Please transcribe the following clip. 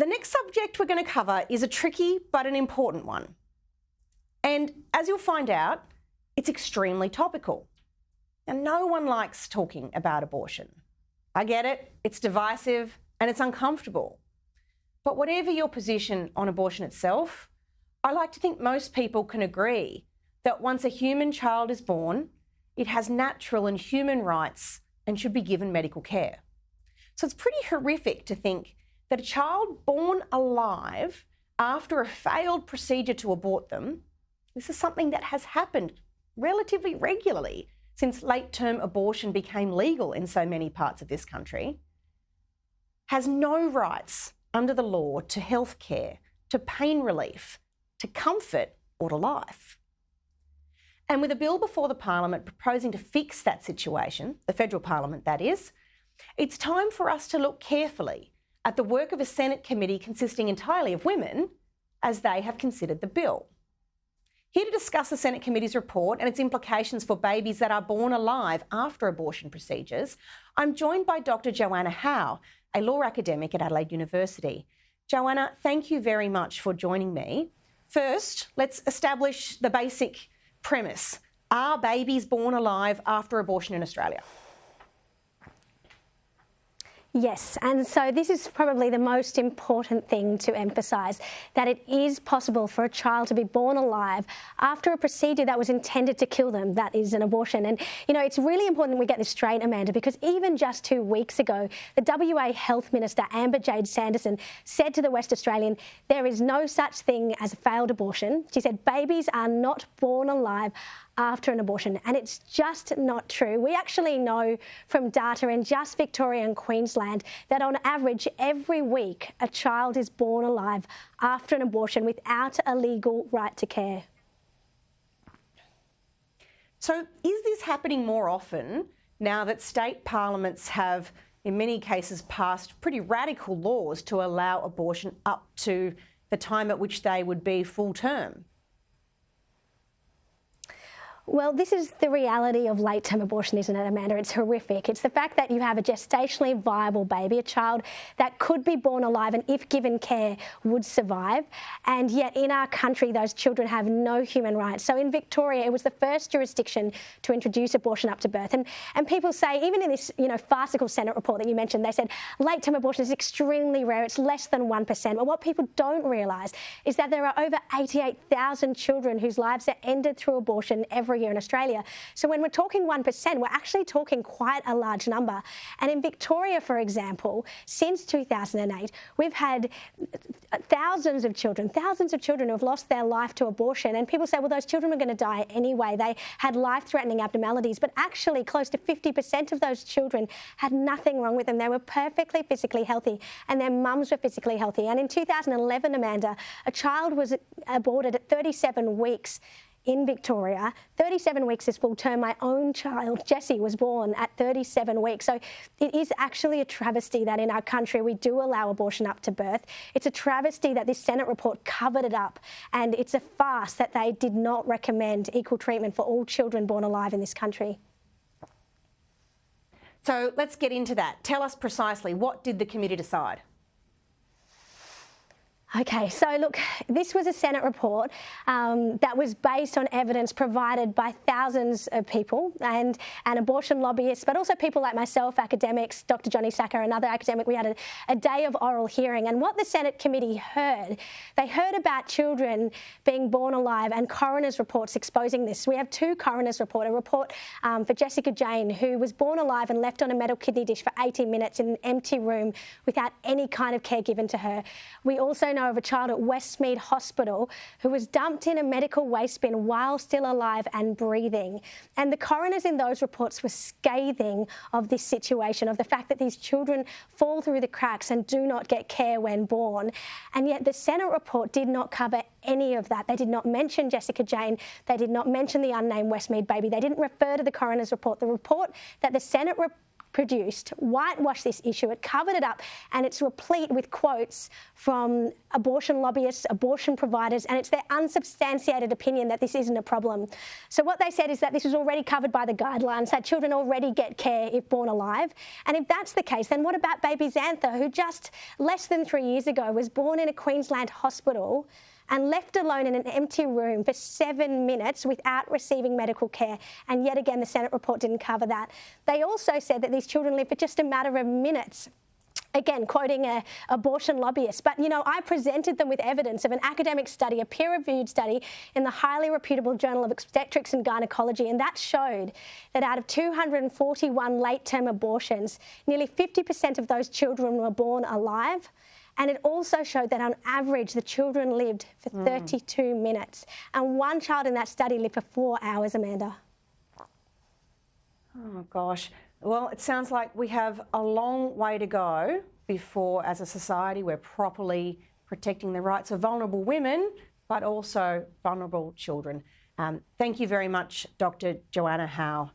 The next subject we're going to cover is a tricky but an important one. And as you'll find out, it's extremely topical. And no one likes talking about abortion. I get it, it's divisive and it's uncomfortable. But whatever your position on abortion itself, I like to think most people can agree that once a human child is born, it has natural and human rights and should be given medical care. So it's pretty horrific to think that a child born alive after a failed procedure to abort them, this is something that has happened relatively regularly since late-term abortion became legal in so many parts of this country, has no rights under the law to health care, to pain relief, to comfort or to life. And with a bill before the Parliament proposing to fix that situation, the federal Parliament that is, it's time for us to look carefully at the work of a Senate committee consisting entirely of women as they have considered the bill. Here to discuss the Senate committee's report and its implications for babies that are born alive after abortion procedures, I'm joined by Dr. Joanna Howe, a law academic at Adelaide University. Joanna, thank you very much for joining me. First, let's establish the basic premise. Are babies born alive after abortion in Australia? Yes, and so this is probably the most important thing to emphasise, that it is possible for a child to be born alive after a procedure that was intended to kill them, that is an abortion. And, you know, it's really important we get this straight, Amanda, because even just 2 weeks ago, the WA Health Minister, Amber Jade Sanderson, said to the West Australian, there is no such thing as a failed abortion. She said babies are not born alive after an abortion, and it's just not true. We actually know from data in just Victoria and Queensland that on average every week a child is born alive after an abortion without a legal right to care. So is this happening more often now that state parliaments have in many cases passed pretty radical laws to allow abortion up to the time at which they would be full term? Well, this is the reality of late-term abortion, isn't it, Amanda? It's horrific. It's the fact that you have a gestationally viable baby, a child that could be born alive and, if given care, would survive. And yet in our country, those children have no human rights. So in Victoria, it was the first jurisdiction to introduce abortion up to birth. And people say, even in this, farcical Senate report that you mentioned, they said late-term abortion is extremely rare. It's less than 1%. But what people don't realise is that there are over 88,000 children whose lives are ended through abortion every year in Australia. So when we're talking 1%, we're actually talking quite a large number. And in Victoria, for example, since 2008, we've had thousands of children who have lost their life to abortion. And people say, well, those children were going to die anyway. They had life-threatening abnormalities. But actually, close to 50% of those children had nothing wrong with them. They were perfectly physically healthy, and their mums were physically healthy. And in 2011, Amanda, a child was aborted at 37 weeks in Victoria. 37 weeks is full term. My own child, Jessie, was born at 37 weeks. So it is actually a travesty that in our country we do allow abortion up to birth. It's a travesty that this Senate report covered it up, and it's a farce that they did not recommend equal treatment for all children born alive in this country. So let's get into that. Tell us precisely, what did the committee decide? Okay, so look, this was a Senate report that was based on evidence provided by thousands of people and abortion lobbyists, but also people like myself, academics, Dr. Johnny Sacker, another academic. We had a day of oral hearing, and what the Senate committee heard, they heard about children being born alive and coroner's reports exposing this. We have 2 coroner's reports, a report for Jessica Jane, who was born alive and left on a metal kidney dish for 18 minutes in an empty room without any kind of care given to her. We also know of a child at Westmead Hospital who was dumped in a medical waste bin while still alive and breathing. And the coroners in those reports were scathing of this situation, of the fact that these children fall through the cracks and do not get care when born. And yet the Senate report did not cover any of that. They did not mention Jessica Jane. They did not mention the unnamed Westmead baby. They didn't refer to the coroner's report. The report that the Senate produced whitewashed this issue. It covered it up, and it's replete with quotes from abortion lobbyists, abortion providers, and it's their unsubstantiated opinion that this isn't a problem. So what they said is that this was already covered by the guidelines, that children already get care if born alive. And if that's the case, then what about baby Xantha, who just less than 3 years ago was born in a Queensland hospital and left alone in an empty room for 7 minutes without receiving medical care? And yet again, the Senate report didn't cover that. They also said that these children live for just a matter of minutes. Again, quoting an abortion lobbyist. But, you know, I presented them with evidence of an academic study, a peer-reviewed study in the highly reputable Journal of Obstetrics and Gynecology, and that showed that out of 241 late-term abortions, nearly 50% of those children were born alive. And it also showed that on average, the children lived for 32 minutes. And one child in that study lived for 4 hours, Amanda. Oh, gosh. Well, it sounds like we have a long way to go before, as a society, we're properly protecting the rights of vulnerable women, but also vulnerable children. Thank you very much, Dr. Joanna Howe.